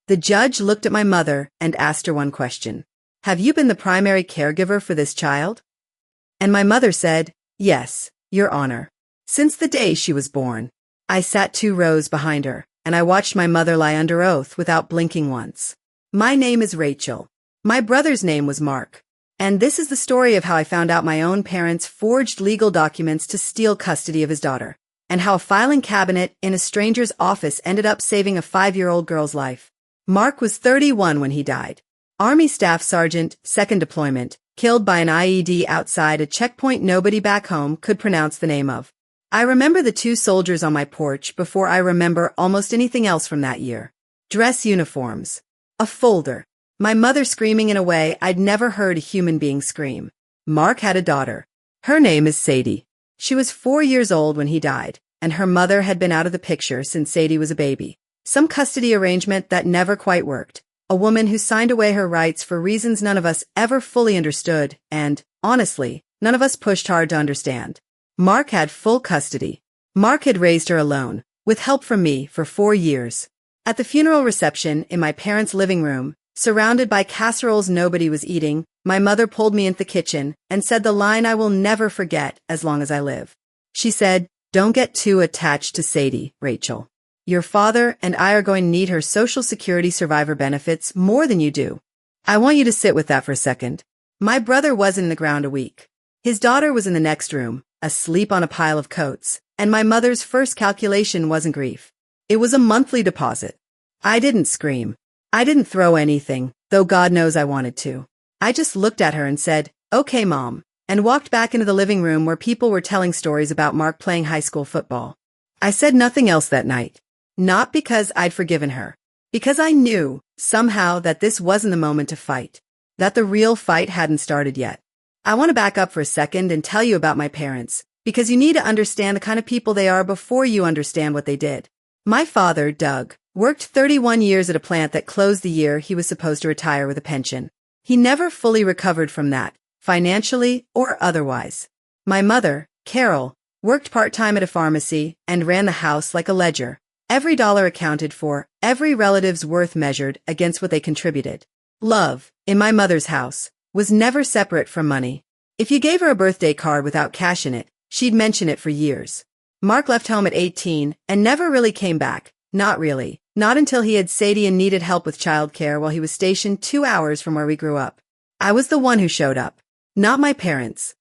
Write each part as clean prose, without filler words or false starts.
The judge looked at my mother and asked her one question. Have you been the primary caregiver for this child? And my mother said, yes, Your Honor. Since the day she was born. I sat 2 rows behind her, and I watched my mother lie under oath without blinking once. My name is Rachel. My brother's name was Mark. And this is the story of how I found out my own parents forged legal documents to steal custody of his daughter, and how a filing cabinet in a stranger's office ended up saving a 5-year-old girl's life. Mark was 31 when he died. Army Staff Sergeant, 2nd Deployment, killed by an IED outside a checkpoint nobody back home could pronounce the name of. I remember the 2 soldiers on my porch before I remember almost anything else from that year. Dress uniforms. A folder. My mother screaming in a way I'd never heard a human being scream. Mark had a daughter. Her name is Sadie. She was 4 years old when he died, and her mother had been out of the picture since Sadie was a baby. Some custody arrangement that never quite worked. A woman who signed away her rights for reasons none of us ever fully understood, and, honestly, none of us pushed hard to understand. Mark had full custody. Mark had raised her alone, with help from me, for 4 years. At the funeral reception in my parents' living room, surrounded by casseroles nobody was eating, my mother pulled me into the kitchen and said the line I will never forget as long as I live. She said, "Don't get too attached to Sadie, Rachel. Your father and I are going to need her Social Security survivor benefits more than you do. I want you to sit with that for a second." My brother was in the ground a week. His daughter was in the next room, asleep on a pile of coats, and my mother's first calculation wasn't grief. It was a monthly deposit. I didn't scream. I didn't throw anything, though God knows I wanted to. I just looked at her and said, "Okay, Mom," and walked back into the living room where people were telling stories about Mark playing high school football. I said nothing else that night. Not because I'd forgiven her. Because I knew, somehow, that this wasn't the moment to fight. That the real fight hadn't started yet. I want to back up for a second and tell you about my parents, because you need to understand the kind of people they are before you understand what they did. My father, Doug, worked 31 years at a plant that closed the year he was supposed to retire with a pension. He never fully recovered from that, financially or otherwise. My mother, Carol, worked part-time at a pharmacy and ran the house like a ledger. Every dollar accounted for, every relative's worth measured against what they contributed. Love, in my mother's house, was never separate from money. If you gave her a birthday card without cash in it, she'd mention it for years. Mark left home at 18 and never really came back. Not really. Not until he had Sadie and needed help with childcare while he was stationed 2 hours from where we grew up. I was the one who showed up. Not my parents.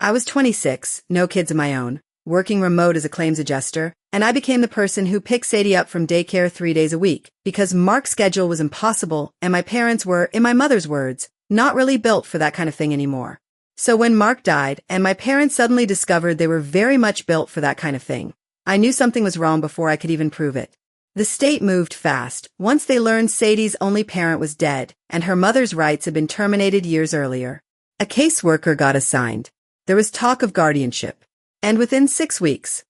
I was 26, no kids of my own, working remote as a claims adjuster, and I became the person who picked Sadie up from daycare 3 days a week because Mark's schedule was impossible and my parents were, in my mother's words, not really built for that kind of thing anymore. So when Mark died and my parents suddenly discovered they were very much built for that kind of thing, I knew something was wrong before I could even prove it. The state moved fast once they learned Sadie's only parent was dead and her mother's rights had been terminated years earlier. A caseworker got assigned. There was talk of guardianship. And within 6 weeks,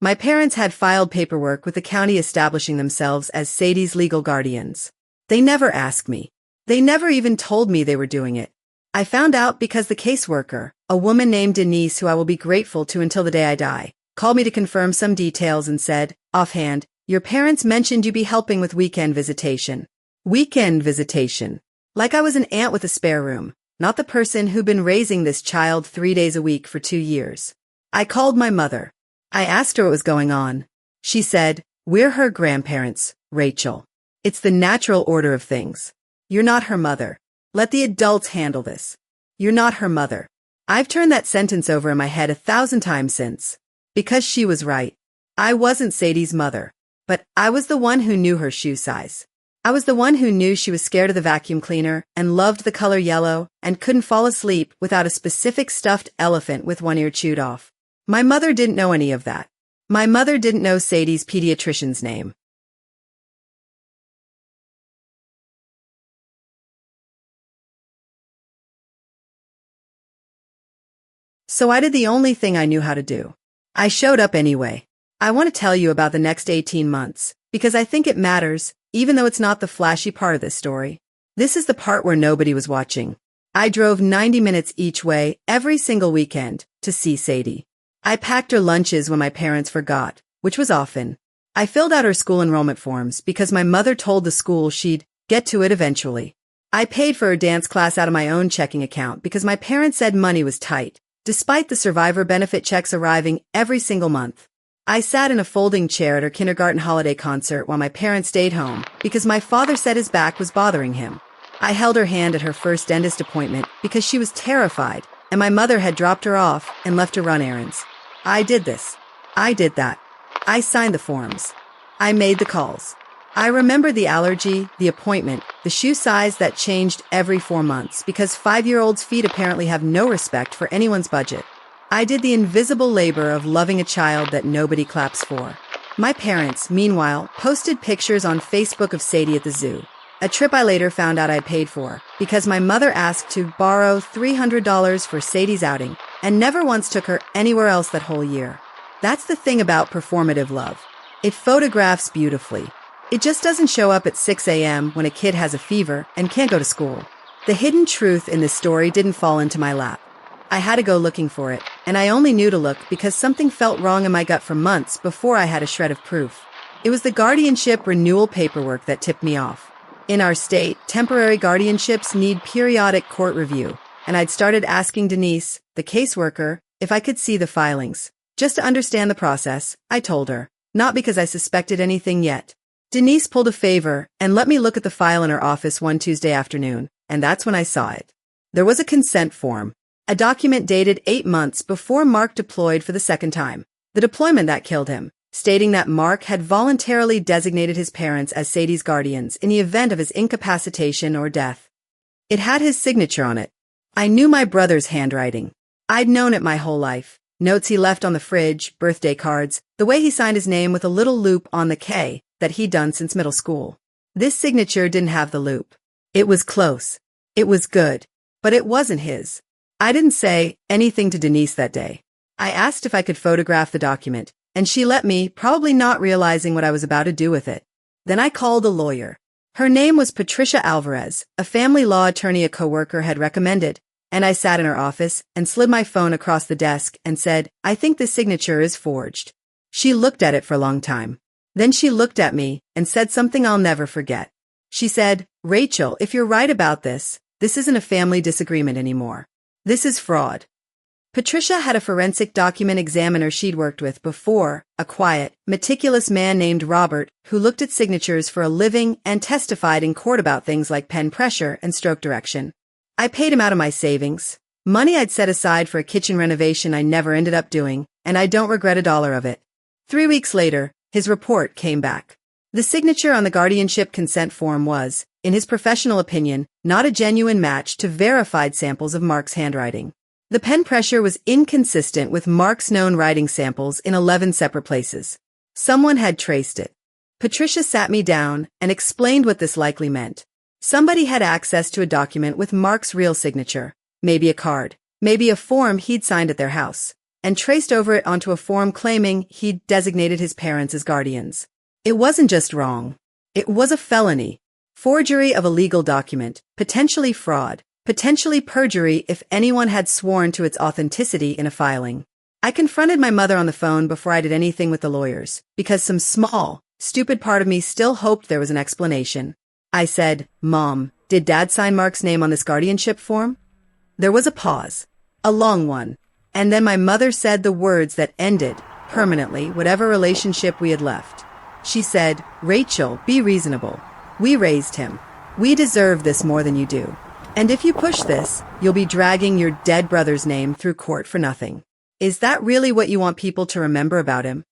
my parents had filed paperwork with the county establishing themselves as Sadie's legal guardians. They never asked me. They never even told me they were doing it. I found out because the caseworker, a woman named Denise who I will be grateful to until the day I die, called me to confirm some details and said, offhand, "Your parents mentioned you be helping with weekend visitation." Weekend visitation. Like I was an aunt with a spare room, not the person who'd been raising this child 3 days a week for 2 years. I called my mother. I asked her what was going on. She said, "We're her grandparents, Rachel. It's the natural order of things. You're not her mother. Let the adults handle this. You're not her mother." I've turned that sentence over in my head 1,000 times since. Because she was right. I wasn't Sadie's mother. But I was the one who knew her shoe size. I was the one who knew she was scared of the vacuum cleaner and loved the color yellow and couldn't fall asleep without a specific stuffed elephant with one ear chewed off. My mother didn't know any of that. My mother didn't know Sadie's pediatrician's name. So I did the only thing I knew how to do. I showed up anyway. I want to tell you about the next 18 months, because I think it matters, even though it's not the flashy part of this story. This is the part where nobody was watching. I drove 90 minutes each way every single weekend to see Sadie. I packed her lunches when my parents forgot, which was often. I filled out her school enrollment forms because my mother told the school she'd get to it eventually. I paid for her dance class out of my own checking account because my parents said money was tight, despite the survivor benefit checks arriving every single month. I sat in a folding chair at her kindergarten holiday concert while my parents stayed home because my father said his back was bothering him. I held her hand at her first dentist appointment because she was terrified, and my mother had dropped her off and left to run errands. I did this. I did that. I signed the forms. I made the calls. I remember the allergy, the appointment, the shoe size that changed every 4 months because 5-year-olds' feet apparently have no respect for anyone's budget. I did the invisible labor of loving a child that nobody claps for. My parents, meanwhile, posted pictures on Facebook of Sadie at the zoo, a trip I later found out I'd paid for because my mother asked to borrow $300 for Sadie's outing and never once took her anywhere else that whole year. That's the thing about performative love. It photographs beautifully. It just doesn't show up at 6 a.m. when a kid has a fever and can't go to school. The hidden truth in this story didn't fall into my lap. I had to go looking for it, and I only knew to look because something felt wrong in my gut for months before I had a shred of proof. It was the guardianship renewal paperwork that tipped me off. In our state, temporary guardianships need periodic court review, and I'd started asking Denise, the caseworker, if I could see the filings. Just to understand the process, I told her, not because I suspected anything yet. Denise pulled a favor and let me look at the file in her office one Tuesday afternoon, and that's when I saw it. There was a consent form, a document dated 8 months before Mark deployed for the second time, the deployment that killed him, stating that Mark had voluntarily designated his parents as Sadie's guardians in the event of his incapacitation or death. It had his signature on it. I knew my brother's handwriting. I'd known it my whole life. Notes he left on the fridge, birthday cards, the way he signed his name with a little loop on the K that he'd done since middle school. This signature didn't have the loop. It was close. It was good. But it wasn't his. I didn't say anything to Denise that day. I asked if I could photograph the document, and she let me, probably not realizing what I was about to do with it. Then I called a lawyer. Her name was Patricia Alvarez, a family law attorney a coworker had recommended, and I sat in her office and slid my phone across the desk and said, "I think this signature is forged." She looked at it for a long time. Then she looked at me and said something I'll never forget. She said, "Rachel, if you're right about this isn't a family disagreement anymore. This is fraud." Patricia had a forensic document examiner she'd worked with before, a quiet, meticulous man named Robert, who looked at signatures for a living and testified in court about things like pen pressure and stroke direction. I paid him out of my savings, money I'd set aside for a kitchen renovation I never ended up doing, and I don't regret a dollar of it. 3 weeks later, his report came back. The signature on the guardianship consent form was, in his professional opinion, not a genuine match to verified samples of Mark's handwriting. The pen pressure was inconsistent with Mark's known writing samples in 11 separate places. Someone had traced it. Patricia sat me down and explained what this likely meant. Somebody had access to a document with Mark's real signature, maybe a card, maybe a form he'd signed at their house, and traced over it onto a form claiming he'd designated his parents as guardians. It wasn't just wrong. It was a felony. Forgery of a legal document, potentially fraud, potentially perjury if anyone had sworn to its authenticity in a filing. I confronted my mother on the phone before I did anything with the lawyers, because some small, stupid part of me still hoped there was an explanation. I said, "Mom, did Dad sign Mark's name on this guardianship form?" There was a pause, a long one, and then my mother said the words that ended, permanently, whatever relationship we had left. She said, "Rachel, be reasonable. We raised him. We deserve this more than you do. And if you push this, you'll be dragging your dead brother's name through court for nothing. Is that really what you want people to remember about him?"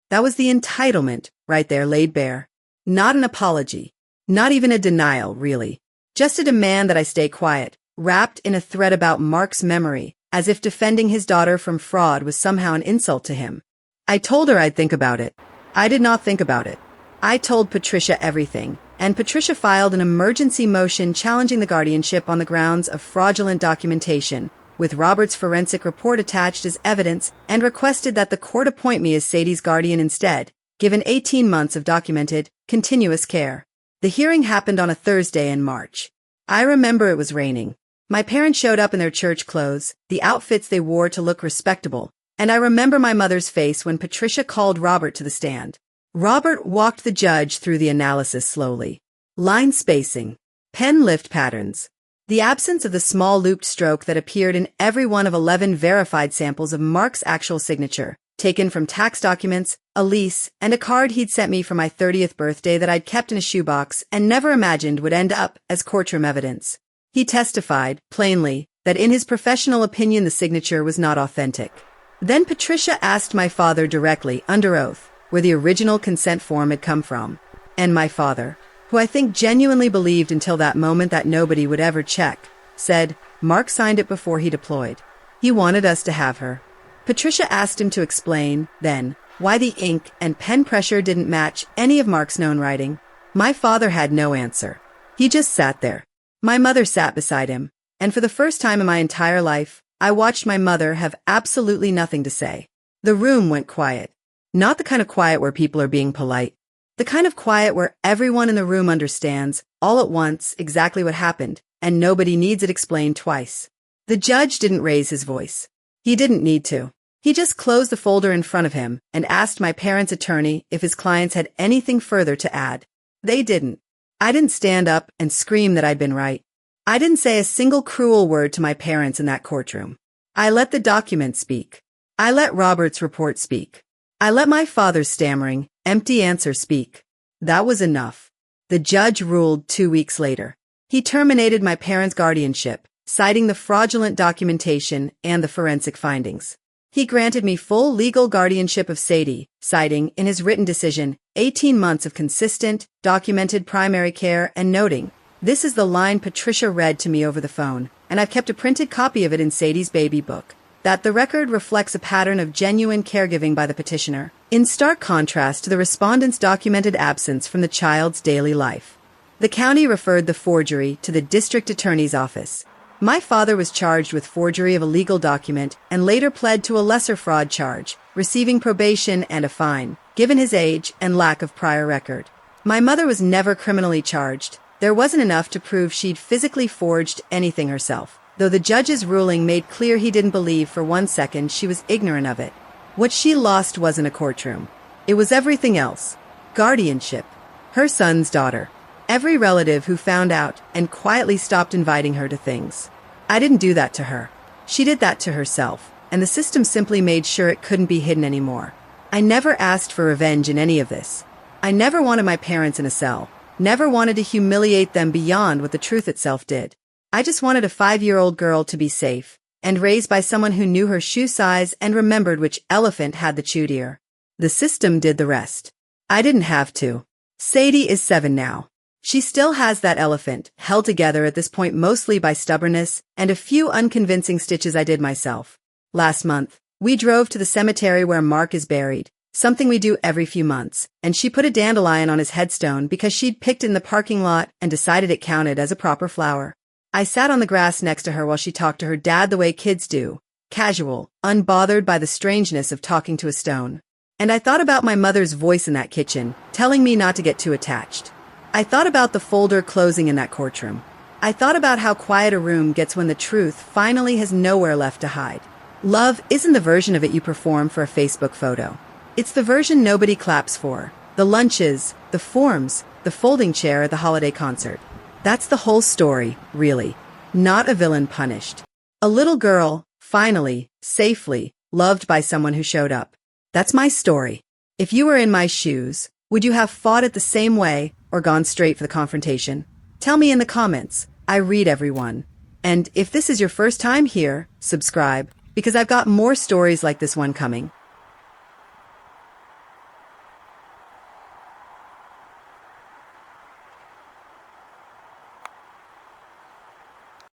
That was the entitlement right there laid bare. Not an apology. Not even a denial, really. Just a demand that I stay quiet, wrapped in a thread about Mark's memory, as if defending his daughter from fraud was somehow an insult to him. I told her I'd think about it. I did not think about it. I told Patricia everything, and Patricia filed an emergency motion challenging the guardianship on the grounds of fraudulent documentation, with Robert's forensic report attached as evidence, and requested that the court appoint me as Sadie's guardian instead, given 18 months of documented, continuous care. The hearing happened on a Thursday in March. I remember it was raining. My parents showed up in their church clothes, the outfits they wore to look respectable, and I remember my mother's face when Patricia called Robert to the stand. Robert walked the judge through the analysis slowly. Line spacing. Pen lift patterns. The absence of the small looped stroke that appeared in every one of 11 verified samples of Mark's actual signature, taken from tax documents, a lease, and a card he'd sent me for my 30th birthday that I'd kept in a shoebox and never imagined would end up as courtroom evidence. He testified, plainly, that in his professional opinion the signature was not authentic. Then Patricia asked my father directly, under oath, where the original consent form had come from. And my father, who I think genuinely believed until that moment that nobody would ever check, said, Mark signed it before he deployed. He wanted us to have her. Patricia asked him to explain, then, why the ink and pen pressure didn't match any of Mark's known writing. My father had no answer. He just sat there. My mother sat beside him, and for the first time in my entire life, I watched my mother have absolutely nothing to say. The room went quiet. Not the kind of quiet where people are being polite. The kind of quiet where everyone in the room understands, all at once, exactly what happened, and nobody needs it explained twice. The judge didn't raise his voice. He didn't need to. He just closed the folder in front of him and asked my parents' attorney if his clients had anything further to add. They didn't. I didn't stand up and scream that I'd been right. I didn't say a single cruel word to my parents in that courtroom. I let the document speak. I let Robert's report speak. I let my father's stammering, empty answer speak. That was enough. The judge ruled 2 weeks later. He terminated my parents' guardianship, citing the fraudulent documentation and the forensic findings. He granted me full legal guardianship of Sadie, citing, in his written decision, 18 months of consistent, documented primary care and noting, this is the line Patricia read to me over the phone, and I've kept a printed copy of it in Sadie's baby book. That the record reflects a pattern of genuine caregiving by the petitioner, in stark contrast to the respondent's documented absence from the child's daily life. The county referred the forgery to the district attorney's office. My father was charged with forgery of a legal document and later pled to a lesser fraud charge, receiving probation and a fine, given his age and lack of prior record. My mother was never criminally charged. There wasn't enough to prove she'd physically forged anything herself, though the judge's ruling made clear he didn't believe for 1 second she was ignorant of it. What she lost wasn't a courtroom. It was everything else. Guardianship. Her son's daughter. Every relative who found out and quietly stopped inviting her to things. I didn't do that to her. She did that to herself, and the system simply made sure it couldn't be hidden anymore. I never asked for revenge in any of this. I never wanted my parents in a cell. Never wanted to humiliate them beyond what the truth itself did. I just wanted a 5-year-old girl to be safe, and raised by someone who knew her shoe size and remembered which elephant had the chewed ear. The system did the rest. I didn't have to. Sadie is 7 now. She still has that elephant, held together at this point mostly by stubbornness and a few unconvincing stitches I did myself. Last month, we drove to the cemetery where Mark is buried, something we do every few months, and she put a dandelion on his headstone because she'd picked it in the parking lot and decided it counted as a proper flower. I sat on the grass next to her while she talked to her dad the way kids do, casual, unbothered by the strangeness of talking to a stone. And I thought about my mother's voice in that kitchen, telling me not to get too attached. I thought about the folder closing in that courtroom. I thought about how quiet a room gets when the truth finally has nowhere left to hide. Love isn't the version of it you perform for a Facebook photo. It's the version nobody claps for. The lunches, the forms, the folding chair at the holiday concert. That's the whole story, really. Not a villain punished. A little girl, finally, safely, loved by someone who showed up. That's my story. If you were in my shoes, would you have fought it the same way or gone straight for the confrontation? Tell me in the comments. I read everyone. And if this is your first time here, subscribe, because I've got more stories like this one coming.